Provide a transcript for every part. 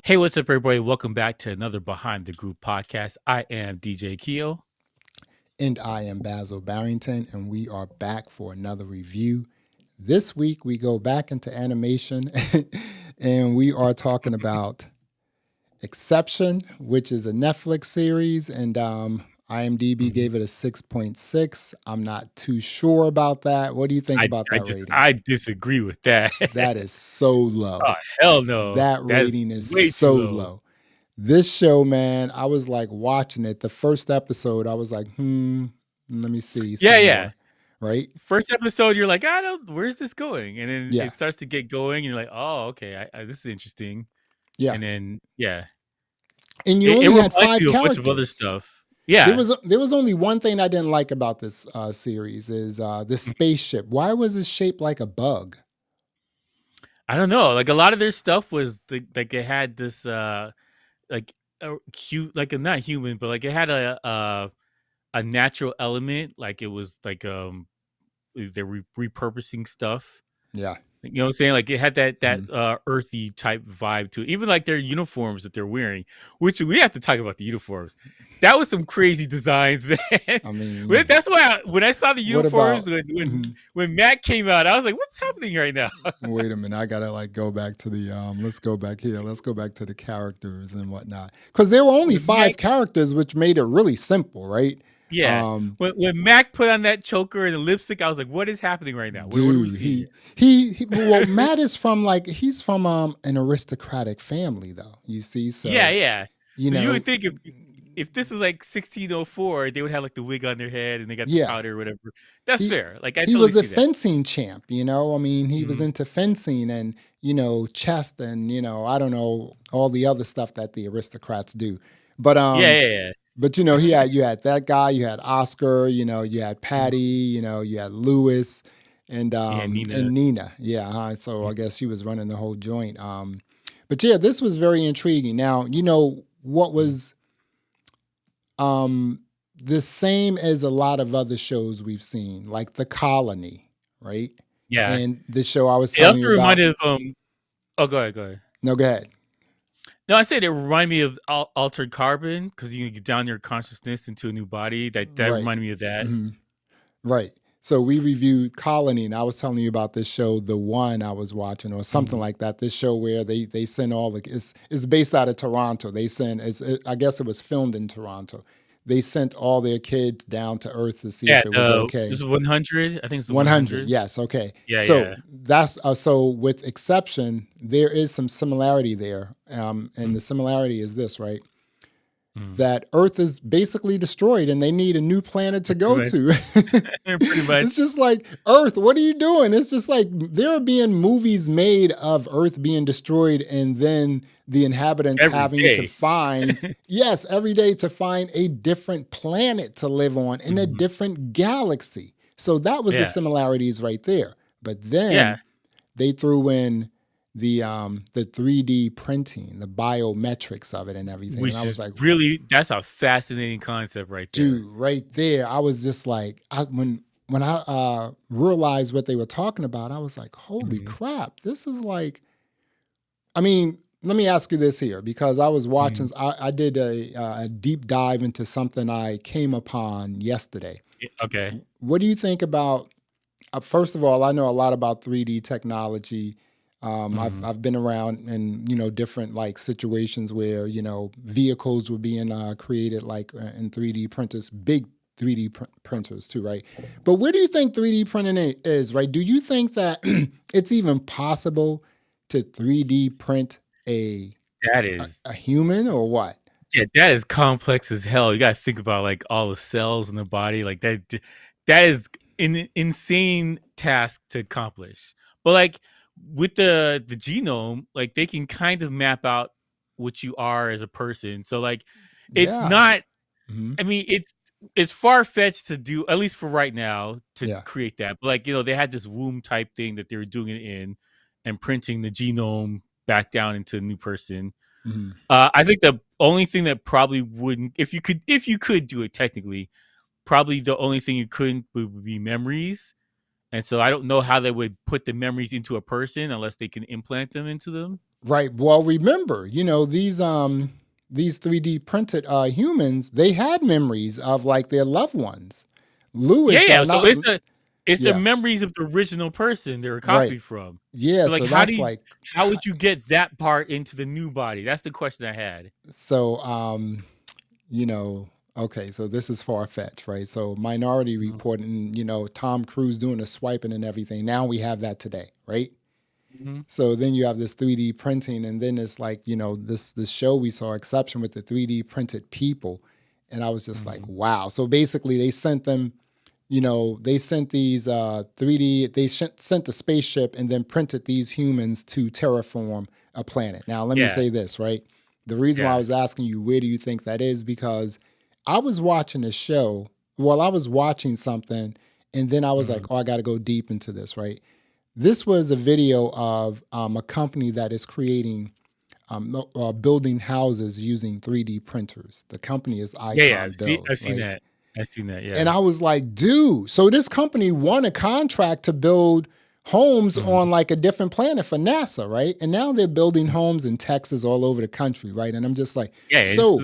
Hey, what's up, everybody? Welcome back to another Behind the Group podcast. I am DJ Keo. And I am Basil Barrington, and we are back for another review. This week, we go back into animation, and we are talking about Exception, which is a Netflix series, and IMDb gave it a 6.6. I'm not too sure about that. What do you think about that rating? I disagree with that. That is so low. Oh, hell no. That rating is so low. This show, man, I was like watching it. The first episode, I was like, let me see. Yeah. Right? First episode, you're like, where's this going? And then it starts to get going, and you're like, oh, okay, this is interesting. Yeah. And then, And you only had 5 characters. A bunch of other stuff. Yeah. There was only one thing I didn't like about this series is the spaceship. Why was it shaped like a bug? I don't know. Like, a lot of their stuff was, like, it had this, like, cute, like, not human, but, like, it had a natural element, like it was like they're repurposing stuff. Yeah, you know what I'm saying? Like it had that earthy type vibe to it. Even like their uniforms that they're wearing, which we have to talk about the uniforms. That was some crazy designs, man. I mean, that's why when I saw the uniforms when Matt came out, I was like, "What's happening right now?" Wait a minute, I gotta like go back to the let's go back here. Let's go back to the characters and whatnot, because there were only 5 characters, which made it really simple, right? Yeah. When Mac put on that choker and the lipstick, I was like, "What is happening right now?" Dude, well, Matt is from he's from an aristocratic family, though. You see, so yeah. You know, you would think if this is like 1604, they would have like the wig on their head and they got the powder or whatever. That's fair. Like he was a fencing champ, you know. I mean, he was into fencing and chess and I don't know, all the other stuff that the aristocrats do. But yeah. But you had that guy, you had Oscar, you had Patty, you had Lewis and Nina. Yeah, so I guess she was running the whole joint. But yeah, this was very intriguing. Now, what was the same as a lot of other shows we've seen, like The Colony, right? Yeah. And this show I was telling you about. Reminded of oh, go ahead. No, go ahead. No, I said it reminded me of Altered Carbon because you get down your consciousness into a new body. That reminded me of that. Mm-hmm. Right. So we reviewed Colony, and I was telling you about this show, The One, I was watching, or something like that. This show where they send all it's based out of Toronto. They send I guess it was filmed in Toronto. They sent all their kids down to Earth to see if it was okay. This is 100. I think it's 100. Yes. Okay. Yeah. So that's so with Exception, there is some similarity there, and the similarity is this, right? That Earth is basically destroyed and they need a new planet to go to. Pretty much. It's just like, Earth, what are you doing? It's just like there are being movies made of Earth being destroyed and then the inhabitants having to find, every day to find a different planet to live on in a different galaxy. So that was the similarities right there. But then they threw in the 3D printing, the biometrics of it and everything. Which and I was like, really, that's a fascinating concept right there. Dude, right there. I was just like, when I realized what they were talking about, I was like, holy crap, this is like, I mean, let me ask you this here, because I was watching, I did a deep dive into something I came upon yesterday. Okay. What do you think about, first of all, I know a lot about 3D technology. I've been around in different like situations where vehicles were being created like in 3D printers, big 3D printers too, right? But where do you think 3D printing is, right? Do you think that it's even possible to 3D print a human or what? Yeah, that is complex as hell. You got to think about like all the cells in the body, like that. That is an insane task to accomplish. But like with the genome, like they can kind of map out what you are as a person. So like it's not. I mean, it's far fetched to do, at least for right now, to create that. But like they had this womb type thing that they were doing it in, and printing the genome back down into a new person. I think the only thing that probably wouldn't, if you could do it technically, probably the only thing you couldn't would be memories. And so I don't know how they would put the memories into a person unless they can implant them into them. Right. Well, remember, these 3D printed humans, they had memories of like their loved ones. Yeah, Lewis, yeah. So not it's the yeah, memories of the original person they were right. copied from. Yeah, So like so that's how would you get that part into the new body? That's the question I had. so you know, okay, so this is far fetched, right? So Minority Mhm, Report and Tom Cruise doing the swiping and everything. Now we have that today, right? mhm, So then you have this 3D printing, and then it's like this show we saw, Exception, with the 3D printed people, and I was just like, mhm. wow. So basically, they sent them, they sent these 3D, they sent the spaceship and then printed these humans to terraform a planet. Now let me Yeah, say this, right? The reason why I yeah. was asking you where do you think that is, because I was watching a show. Well, I was watching something, and then I was like, Mhm. oh, I got to go deep into this, right? This was a video of a company that is creating, building houses using 3D printers. The company is Yeah, yeah. Icon See, Build, I've seen right? that. I've seen that, And yeah. I was like, dude, so this company won a contract to build homes Mhm. on like a different planet for NASA, right? And now they're building homes in Texas all over the country, right? And I'm just like, Yeah, so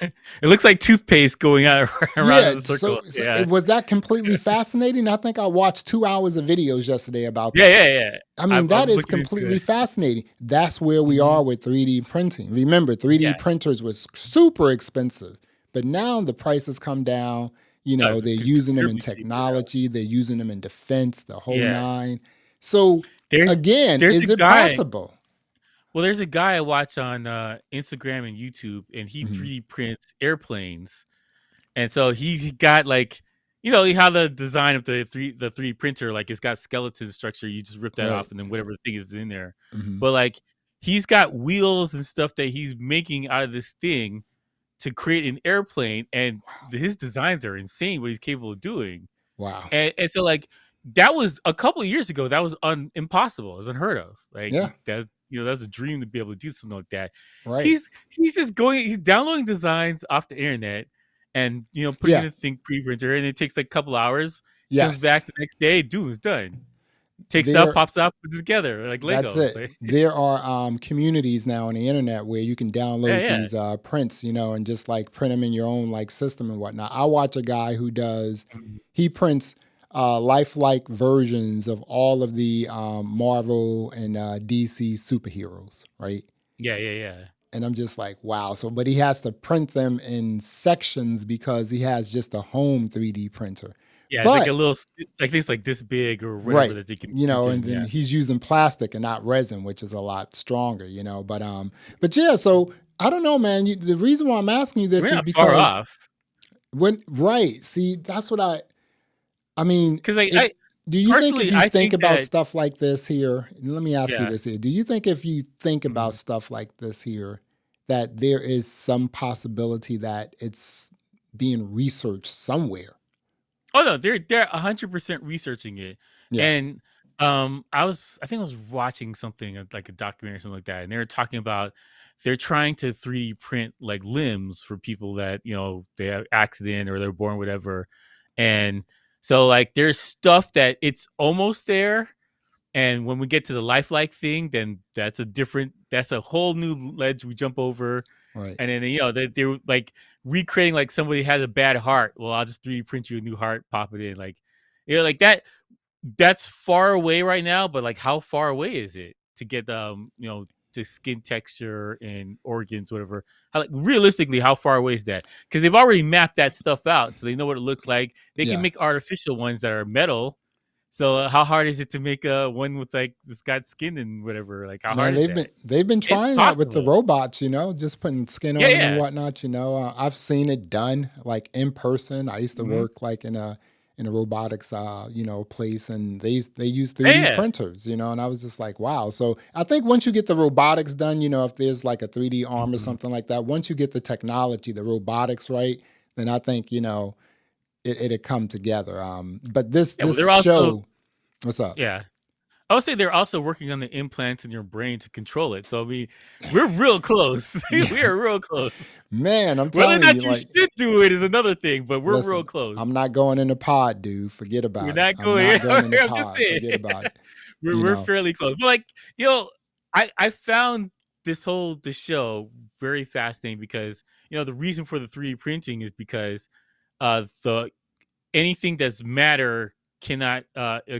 it looks like toothpaste going out around in yeah, a circle. so Yeah. it was that completely fascinating. I think I watched 2 hours of videos yesterday about Yeah, that. yeah, yeah. I I mean, I that was is looking into completely it. fascinating. That's where we Mhm. are with 3D printing. Remember, Yeah. 3D printers was super expensive, but now the prices come down. Does They're could using them in considerably cheaper now. technology, they're using them in defense, the whole Yeah. nine. So, There's again, there's a is it guy possible? there's a guy I watch on, Instagram and YouTube, and he Mhm. 3D prints airplanes. And so he got like, how the design of the 3D printer, like it's got skeleton structure. You just rip that Right. off, and then whatever thing is in there. Mhm. But like he's got wheels and stuff that he's making out of this thing to create an airplane, and his designs are insane. What he's capable of doing, Wow. and so like that was a couple of years ago. That was impossible. It was unheard of. Like Yeah. that's a dream to be able to do something like that. Right. He's just going. He's downloading designs off the internet, and putting in Yeah. a think pre-printer, and it takes like a couple hours. Comes Yes. back the next day, dude, it's done. Takes it out, There pops it out, puts it together like That's Legos. it. Like, There are communities now on the internet where you can yeah, download yeah. these prints, and just like print them in your own like system and whatnot. I watch a guy who does, Mhm. he prints lifelike versions of all of the Marvel and DC superheroes, right? Yeah, yeah, yeah. And I'm just like, wow. So, but he has to print them in sections because he has just a home 3D printer. Yeah, it's like a But little, like things like this big or whatever right. that they can print And in. then Yeah, he's using plastic and not resin, which is a lot stronger, but yeah, so I don't know, man. The reason why I'm asking you we're this is not far because off. see, that's what I mean, Because like if I do you think if personally, you I think think about that stuff like this here, and let me ask you yeah. this here. Do you think if you think about Mhm. stuff like this here, that there is some possibility that it's being researched somewhere? Oh no, they're 100% researching it, Yeah. and I think I was watching something like a documentary or something like that, and they were talking about they're trying to 3D print like limbs for people that they have accident or they're born whatever, and so like there's stuff that it's almost there, and when we get to the lifelike thing, then that's a whole new ledge we jump over. Right. And then they're like recreating like somebody had a bad heart. Well, I'll just 3D print you a new heart, pop it in. Like like that's far away right now, but like how far away is it to get to skin texture and organs, whatever? How, like realistically, how far away is that? Because they've already mapped that stuff out, so they know what it looks like. They can Yeah. make artificial ones that are metal. So how hard is it to make one with like just got skin and whatever? Like how Man, hard is that? they've been It's trying that with the possible. robots, just putting skin Yeah, on them and yeah. whatnot. I've seen it done like in person. I used to Hmm. work like in a robotics place, and they use Yeah, 3D yeah. printers, and I was just like, wow. So I think once you get the robotics done, if there's like a 3D arm or Mhm. something like that, once you get the technology, the robotics right, then I think it'd come together. But this Yeah, well, this they're also show, what's up? yeah. I would say they're also working on the implants in your brain to control it. So I mean, we're real close. Yeah, We are real close. man, I'm Whether or telling you, not you like. should do it is another thing, but we're real Listen, close. I'm not going in the pod, dude. Forget We're about it. not I'm going. not going in the I'm just pod. saying, Forget about it. we're You we're know, fairly close. But like, you know, I found the show very fascinating because the reason for the 3D printing is because the anything that's matter cannot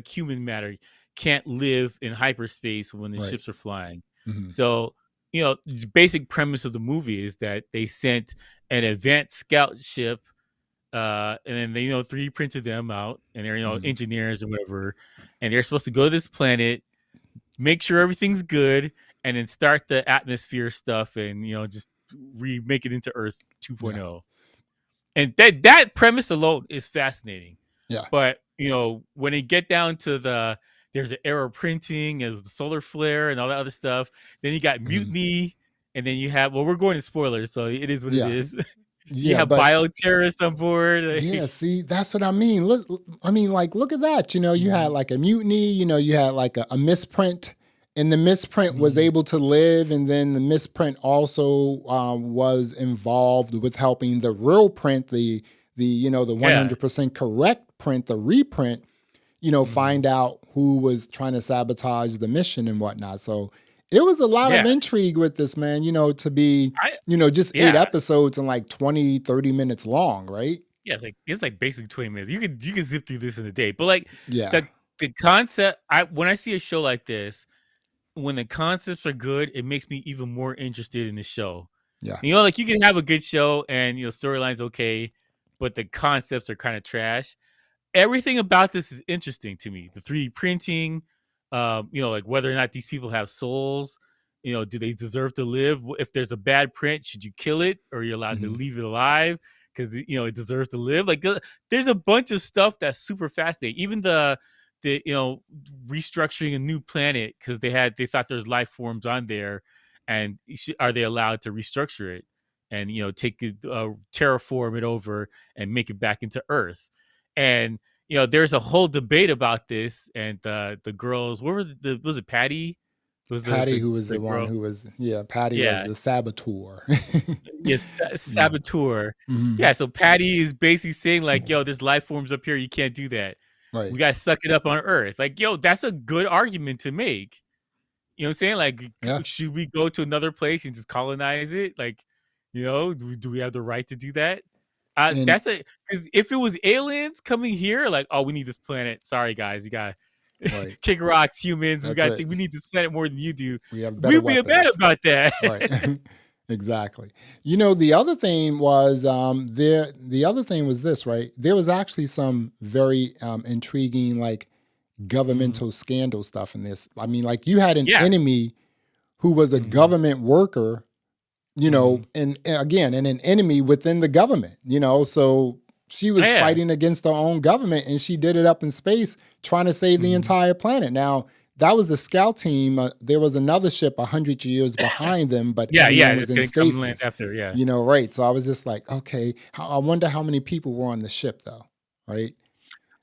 human matter can't live in hyperspace when the Right. ships are flying. Hmm. So the basic premise of the movie is that they sent an advanced scout ship, and then they 3D printed them out, and they're Hmm. engineers or whatever, and they're supposed to go to this planet, make sure everything's good, and then start the atmosphere stuff, and just remake it into Earth Yeah. 2.0. And that premise alone is fascinating. Yeah. But when they get down to there's an error printing, there's the solar flare and all that other stuff. Then you got Hmm. mutiny, and then you have we're going to spoilers, so it is what it Yeah. is. You Yeah. have But bioterrorists on board. yeah, Like, see, that's what I mean. Look, I mean, like, look at that. You had mhm, like a mutiny. You had like a misprint, and the misprint was mhm. able to live, and then the misprint also was involved with helping the real print, the Yeah. 100% correct print, the reprint. Mhm. Find out who was trying to sabotage the mission and whatnot. So it was a lot of Yeah. intrigue with this, man. To be I just eight yeah. episodes and like 20-30 minutes long, right? Yeah, it's like basically 20 minutes. You can zip through this in a day. But like Yeah. the the concept, when I see a show like this, when the concepts are good, it makes me even more interested in the show. Yeah. Like you can have a good show and storyline's okay, but the concepts are kind of trash. Everything about this is interesting to me. The 3D printing, like whether or not these people have souls, do they deserve to live? If there's a bad print, should you kill it, or are you allowed to Mhm. leave it alive because it deserves to live? Like there's a bunch of stuff that's super fascinating. Even the restructuring a new planet because they thought there's life forms on there, and are they allowed to restructure it and take it, terraform it over and make it back into Earth? And there's a whole debate about this, and the girls, what were was it Patty? Was the Patty, the who was the the one girl? who was, yeah, Patty was Yeah, the saboteur. yes, Yeah. saboteur. Hmm. Yeah, so Patty is basically saying like, "Yo, there's life forms up here. You can't do that. We Right. gotta suck it up on Earth." Like, yo, that's a good argument to make. You know what I'm saying? Like, Yeah. should we go to another place and just colonize it? Like, do we have the right to do that? And That's a because if it was aliens coming here, like, oh, we need this planet. Sorry, guys, you got to right. kick rocks, humans. That's it. We need this planet more than you do. We have better We'd be mad weapons. about that. Right. Exactly. The other thing was the other thing was this, right? There was actually some very intriguing like Mhm. governmental scandal stuff in this. I mean, like you had an Yeah. enemy who was a Hmm. government worker, Hmm. and again, and an enemy within the government, so she was Yeah. fighting against her own government and she did it up in space trying to save the Hmm. entire planet. Now, that was the scout team. There was another ship 100 years behind them, but Yeah. Yeah. everyone was It's in gonna come land stasis. after. Yeah. Right? So I was just like, okay, I wonder how many people were on the ship, though, right?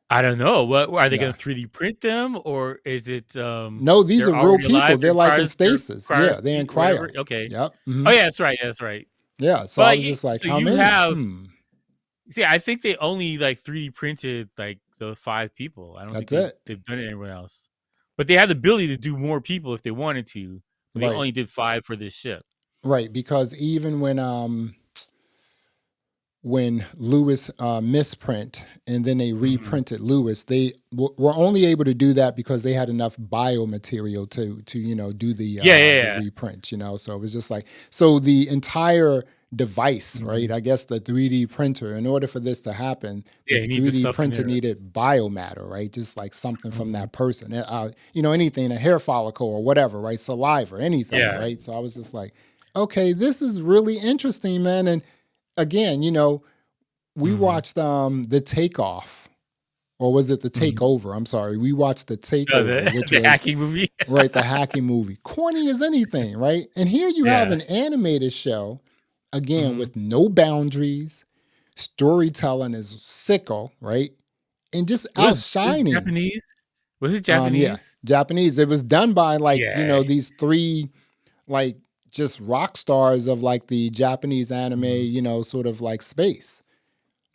I don't know. What are they Yeah. gonna 3D print them, or is it No, these are they're real already alive? people. They're like in They're stasis. cryo Yeah, they're in whatever. cryo. Okay. Yep. Oh Hmm. yeah, that's right. That's right. Yeah. So But I like, was just like, so how you many? have Hmm. see, I think they only like 3D printed like the 5 people. I don't think That's they've it. they've done it anywhere else. But they have the ability to do more people if they wanted to. But they Right. only did 5 for this ship. Right. Because even when Lewis misprint and then they Mhm. reprinted Lewis, they were only able to do that because they had enough biomaterial to do Yeah, yeah, the yeah. reprint. So it was just like, so the entire device, right? Mhm. I guess the 3D printer, in order for this to happen, the Yeah, you need the 3D stuff in printer there. needed biomatter, right? Just like something from Mhm. that person. Anything, a hair follicle or whatever, right? Saliva, anything, Yeah. right? So I was just like, okay, this is really interesting, man. And again, we Mhm. watched the Takeoff, or was it the Mhm. Takeover? I'm sorry. We watched the Oh, Takeover, the which the was hacking movie. right, the hacking movie. Corny as anything, right? And here you have Yeah. an animated show, again, Mhm. with no boundaries. Storytelling is sickle, right? And just It was outshining. Japanese? Was it Yeah, Japanese? Japanese. It was done by like, Yeah. these three like just rock stars of like the Japanese anime, Mhm. sort of like space.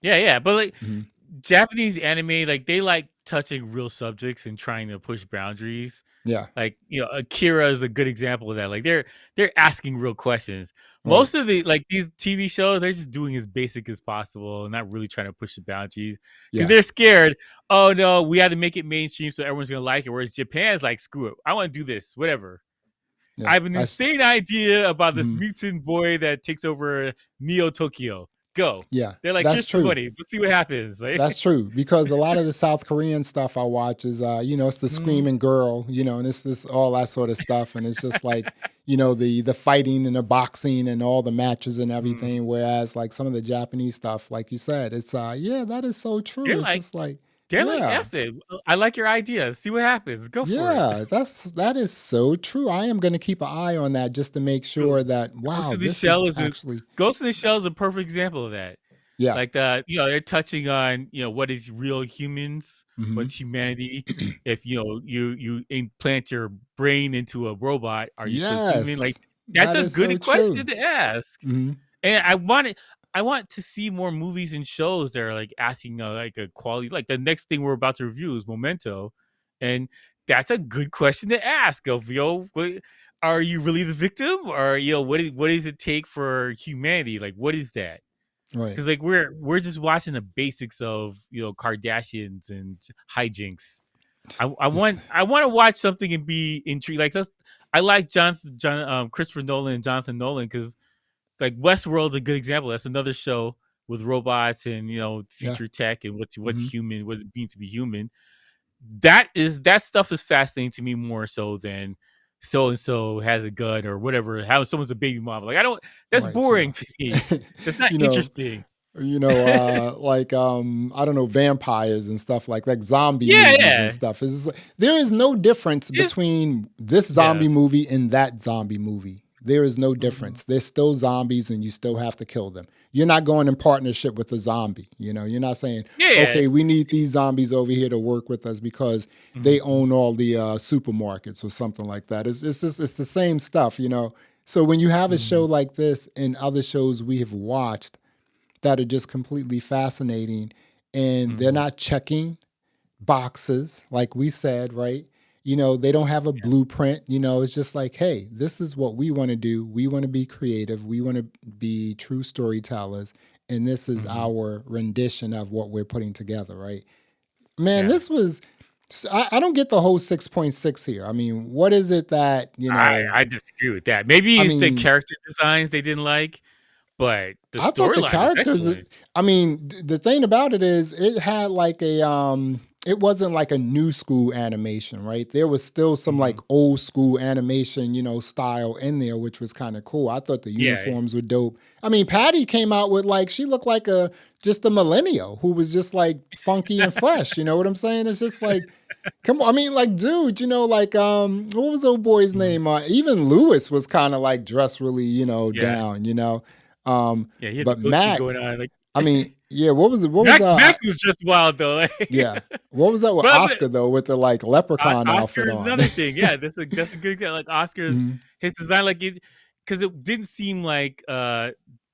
Yeah, yeah, but, like, Mhm. Japanese anime, like, they like touching real subjects and trying to push boundaries. Yeah. Like, Akira is a good example of that. Like they're asking real questions. Right. Most of these TV shows, they're just doing as basic as possible and not really trying to push the boundaries because Yeah. they're scared. Oh no, we had to make it mainstream so everyone's gonna like it. Whereas Japan's like, screw it, I want to do this, whatever. I Yeah. have an insane idea about this Mhm. mutant boy that takes over Neo Tokyo. Go. Yeah. They're like, That's here's some true. money. Let's see what happens. That's Like, true because a lot of the South Korean stuff I watch is, it's the mhm. screaming girl, and it's this all that sort of stuff, and it's just like, the fighting and the boxing and all the matches and Mhm. everything. Whereas like some of the Japanese stuff, like you said, it's yeah, that is so true. they're It's like, just like, they're like, yeah, F it. I like your idea. See what happens. Go for it. yeah, that is so true. I am going to keep an eye on that just to make sure Dude, that Ghost wow, in the this is Shell is a actually Ghost in the Shell is a perfect example of that. yeah. Like they're touching on, what is real humans, Hmm. what's humanity. If you implant your brain into a robot, are you still human? Like Yes, that's that a is so good true. question to ask. Hmm. And I want to see more movies and shows that are like asking like a quality. Like the next thing we're about to review is Memento, and that's a good question to ask. Of are you really the victim, or what does it take for humanity? Like what is that? Right. Because like we're just watching the basics of Kardashians and hijinks. Just I want to watch something and be intrigued. Like that's I like Christopher Nolan and Jonathan Nolan because like Westworld's a good example. That's another show with robots and yeah. future tech and what's Hmm. human, what it means to be human. That stuff is fascinating to me more so than so and so has a gun or whatever. How someone's a baby mom. Like I don't. That's Right. boring to me. That's not you know, interesting. like I don't know, vampires and stuff like zombie Yeah, movies and yeah. stuff. There is no difference It's between this yeah. zombie movie and that zombie movie. There is no Mhm. difference. They're still zombies and you still have to kill them. You're not going in partnership with the zombie. You're not saying, Yeah, yeah. okay, we need these zombies over here to work with us because they Mhm. own all the supermarkets or something like that. It's the same stuff. So when you have a show Mhm. like this and other shows we have watched that are just completely fascinating and they're Mhm. not checking boxes like we said, right? They don't have a blueprint. It's just like, hey, this is what we want to do. We want to be creative. We want to be true storytellers. And this is Mhm. our rendition of what we're putting together, right? Man, Yeah. this was, I don't get the whole 6.6 here. I mean, what is it that, I disagree with that. Maybe I it's the mean, character designs they didn't like, but the I thought the storyline is characters. excellent. I mean, the thing about it is, it had like a it wasn't like a new school animation, right? There was still some like Mhm. old school animation, style in there, which was kind of cool. I thought the Yeah. uniforms were dope. I mean, Patty came out with like she looked like just a millennial who was just like funky and fresh. You know what I'm saying? It's just like. Come on, I mean, like, dude, like, what was old boy's Mhm. name? Even Lewis was kind of like dressed really, Yeah. down. Um, Yeah, he had the but goatee Mac, going on, like I mean, yeah, what was it? What was Mac was just wild though, like yeah, what was that with but Oscar though with the like leprechaun Oscar outfit is on? another thing. Yeah, that's a good example. Like Oscar's Mhm. his design, like it, because it didn't seem like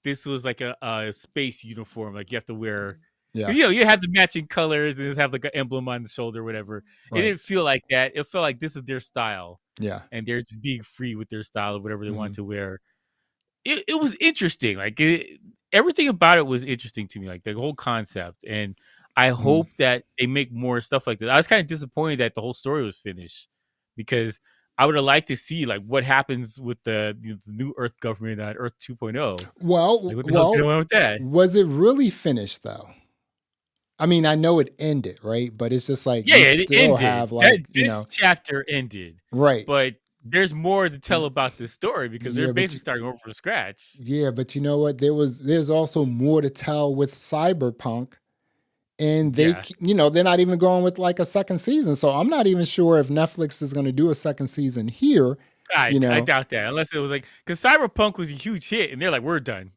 this was like a space uniform. Like you have to wear, Yeah, because you had the matching colors and just have like an emblem on the shoulder, or whatever. It right. didn't feel like that. It felt like this is their style, Yeah. and they're just being free with their style of whatever they want Mhm. to wear. It was interesting. Like everything about it was interesting to me. Like the whole concept, and I Mhm. hope that they make more stuff like that. I was kind of disappointed that the whole story was finished because I would have liked to see like what happens with the new Earth government on Earth 2.0. Well, Like what the hell's going well, on with that? was it really finished though? I mean, I know it ended, right? But it's just like Yeah, you it still ended. have That like, this chapter ended, right. but there's more to tell about this story because they're Yeah, but basically starting over from scratch. yeah, but you know what? There's also more to tell with Cyberpunk, and Yeah. they're not even going with like a second season. So I'm not even sure if Netflix is going to do a second season here. You I know, doubt that unless it was like because Cyberpunk was a huge hit and they're like we're done.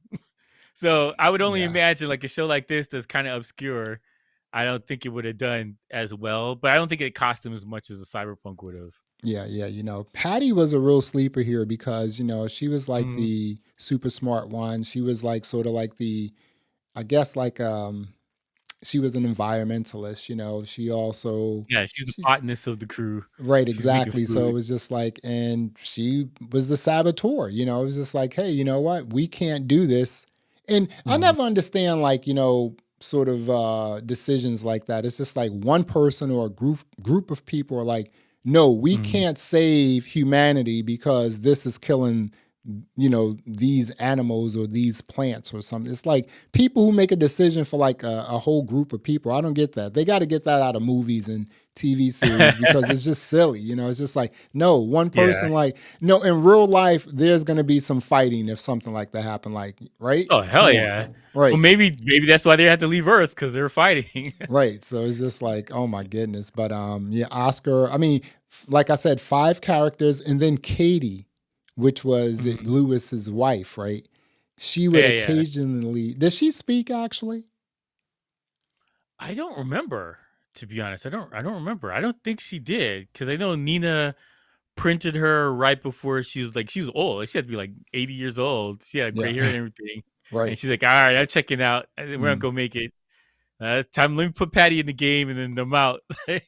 So I would only yeah, imagine like a show like this that's kind of obscure. I don't think it would have done as well, but I don't think it cost them as much as a Cyberpunk would have. yeah. Patty was a real sleeper here because she was like Mhm. the super smart one. She was like sort of like the, I guess like she was an environmentalist. She also Yeah, she's the she botanist of the crew. right, She's making exactly. So it food. was just like, and she was the saboteur. It was just like, hey, you know what? We can't do this. And I Mhm, never understand like sort of decisions like that. It's just like one person or a group of people are like, no, we mhm. can't save humanity because this is killing these animals or these plants or something. It's like people who make a decision for like a whole group of people. I don't get that. They got to get that out of movies and TV series because it's just silly. It's just like, no, one Yeah. person, like, no, in real life there's going to be some fighting if something like that happened, like, right? Oh, hell Come on. yeah. Well, Right. maybe that's why they had to leave Earth, because they were fighting. Right. So it's just like, oh my goodness. But yeah, Oscar, I mean, like I said, 5 characters, and then Katie, which was Mhm. Lewis's wife, right? She would Yeah, yeah. occasionally, did she speak actually? I don't remember, to be honest. I don't remember. I don't think she did, because I know Nina printed her right before she was old. She had to be like 80 years old. She had Yeah. gray hair and everything. And Right. she's like, all right, I'm checking out. We're gonna Mm. go make it. Time. Let me put Patty in the game, and then I'm out. I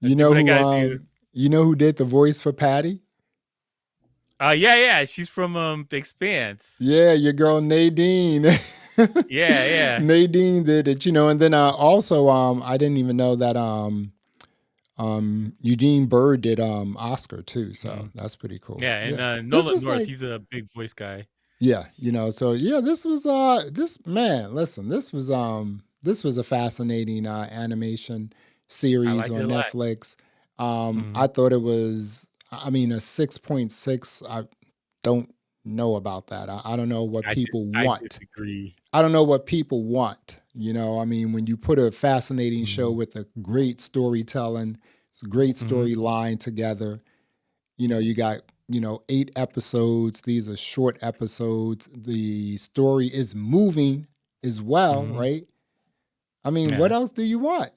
You do know what I who gotta do. did the voice for Patty? Yeah, yeah. She's from The Expanse. Yeah, your girl Nadine. Yeah, yeah. Nadine did it, and then also I didn't even know that Eugene Bird did Oscar too, so Mhm. that's pretty cool. Yeah, and Yeah. This Nolan was North, like he's a big voice guy. yeah, so yeah, this was this man, listen, this was a fascinating animation I series liked it on a lot. Netflix. Mhm. I thought it was, I mean, a 6.6. I don't know about that. I don't know what people I want. disagree. I don't know what people want. I mean, when you put a fascinating show Mhm. with a great storytelling, great Mhm. storyline together, you got, 8 episodes. These are short episodes. The story is moving as well, Mhm. right? I mean, what Yeah. else do you want?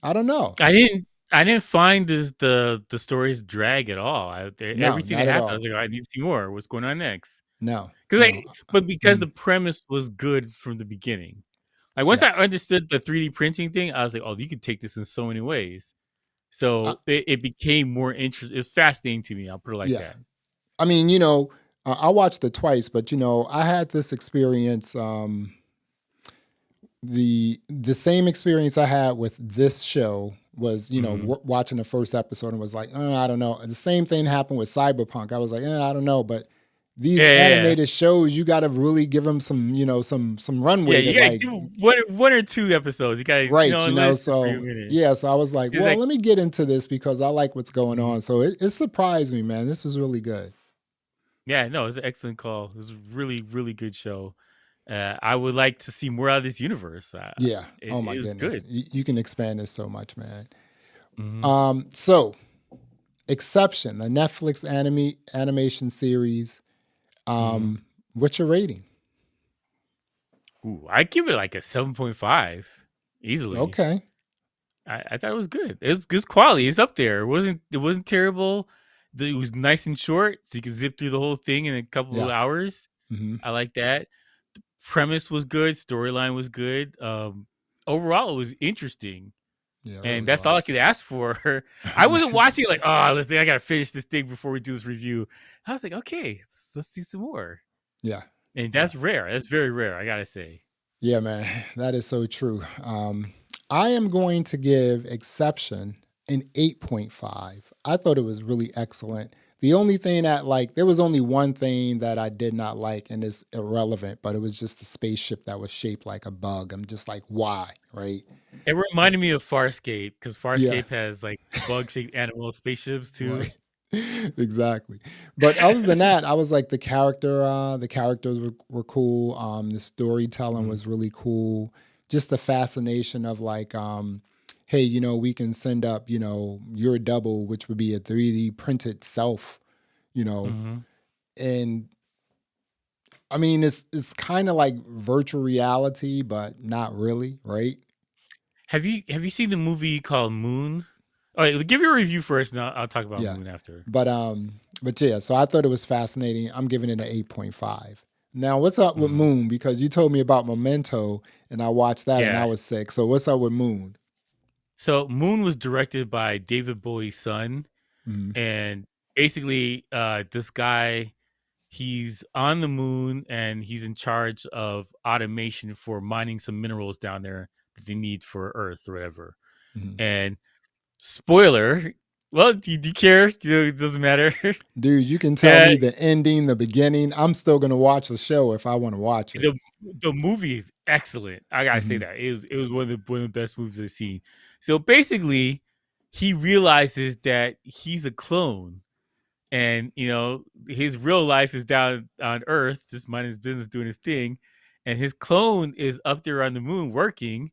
I don't know. I didn't find the stories drag at all. No, Everything that not at happened, I all. was like, I need to see more. What's going on next? No, Because no. but because the Mhm. premise was good from the beginning. Like once Yeah. I understood the 3D printing thing, I was like, oh, you could take this in so many ways. I, So it became more interesting. It's fascinating to me. I'll put it like yeah. that. I mean, I watched it twice, but I had this experience. The same experience I had with this show was Hmm. watching the first episode and was like, I don't know. And the same thing happened with Cyberpunk. I was like, I don't know, but these Yeah, yeah, yeah. animated shows, you got to really give them some some Yeah, runway to you gotta like give one or two episodes. You gotta right, let it sit for a so minute. yeah, so I was like, It's well, like, let me get into this because I like what's going mhm. on. So it surprised me, man. This was really good. Yeah, no, it's an excellent call. It was a really, really good show. I would like to see more out of this universe. Yeah. It, Oh my it was goodness. good. You can expand this so much, man. Hmm. So Exception, a Netflix animation series. Hmm. What's your rating? Ooh, I give it like a 7.5 easily. Okay. I thought it was good. It was good quality. It's up there. It wasn't terrible. It was nice and short, so you can zip through the whole thing in a couple of Yeah. hours. Hmm. I like that. Premise was good. Storyline was good. Overall, it was interesting. Yeah, it And really that's all I was. could ask for. I wasn't watching like, oh, I gotta finish this thing before we do this review. I was like, okay, let's see some more. Yeah. And Yeah. that's rare. That's very rare, I gotta say. Yeah, man. That is so true. I am going to give Exception an 8.5. I thought it was really excellent. The only thing that, like, there was only one thing that I did not like, and it's irrelevant, but it was just the spaceship that was shaped like a bug. I'm just like, why? Right? It reminded me of Farscape, because Yeah. Farscape has like bug-shaped animal spaceships too. Right. Exactly. But other than that, I was like the characters were cool. The storytelling Mhm, was really cool. Just the fascination of like, hey, we can send up, your double, which would be a 3D printed self, you know. mhm. And I mean it's kind of like virtual reality, but not really, right? Have you seen the movie called Moon? All right, give your review first, and I'll talk about Yeah. Moon after. But yeah, so I thought it was fascinating. I'm giving it an 8.5. Now, what's up with Mhm. Moon? Because you told me about Memento, and I watched that, and I Yeah. was sick. So what's up with Moon? So Moon was directed by David Bowie's son, Mm-hmm. and basically, this guy, he's on the moon and he's in charge of automation for mining some minerals down there that they need for Earth or whatever. Mm-hmm. And spoiler, well, do you care? It doesn't matter. Dude, you can tell that me the ending, the beginning. I'm still gonna watch the show if I want to watch it. the the movie is excellent. I gotta say Mm-hmm. that it was one of the best movies I've seen. So basically, he realizes that he's a clone, and his real life is down on Earth, just minding his business, doing his thing, and his clone is up there on the moon working,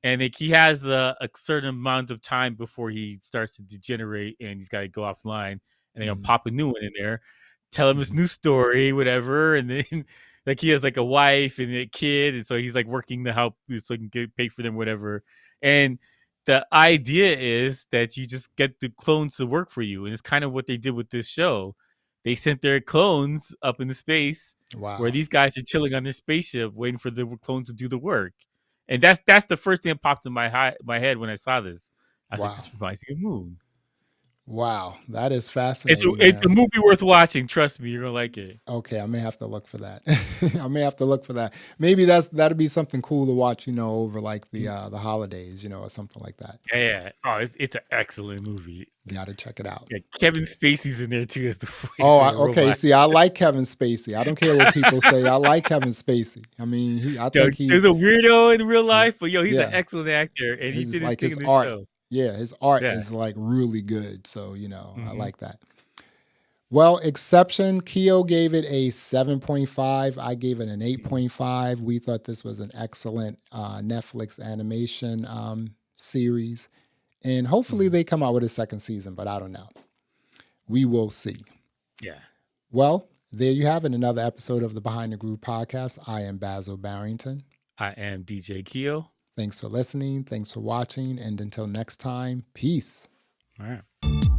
and he has a certain amount of time before he starts to degenerate, and he's got to go offline, and they're gonna Mm-hmm. pop a new one in there, tell him his Mm-hmm. new story, whatever, and then like he has like a wife and a kid, and so he's like working to help so he can get paid for them, whatever. And the idea is that you just get the clones to work for you, and it's kind of what they did with this show. They sent their clones up into space where Wow. these guys are chilling on their spaceship waiting for the clones to do the work. And that's the first thing that popped in my head when I saw this. I was like, Wow. this reminds me of Moon. Wow. That is It's a, fascinating, it's a man. movie worth watching. Trust me, you're gonna like it. Okay, I may have to look for that. I may have to look for that. Maybe that'd be something cool to watch, over like the holidays, or something like that. Yeah, yeah. Oh, it's an excellent movie. Gotta check it out. Yeah, Kevin Spacey's in there too as the voice Oh, of the okay. robot. See, I like Kevin Spacey. I don't care what people say. I like Kevin Spacey. I mean, I Yo, think there's he's a weirdo in real he's life, but yo, he's an yeah. excellent actor, and he His did his like thing his in this art. show. Yeah, his art Yeah. is like really good. So I Hmm. like that. Well, Exception, Keo gave it a 7.5. I gave it an 8.5. We thought this was an excellent Netflix animation series. And hopefully Hmm. they come out with a second season, but I don't know. We will see. Yeah. Well, there you have it. Another episode of the Behind the Groove podcast. I am Basil Barrington. I am DJ Keo. Thanks for listening. Thanks for watching. And until next time, peace. All right.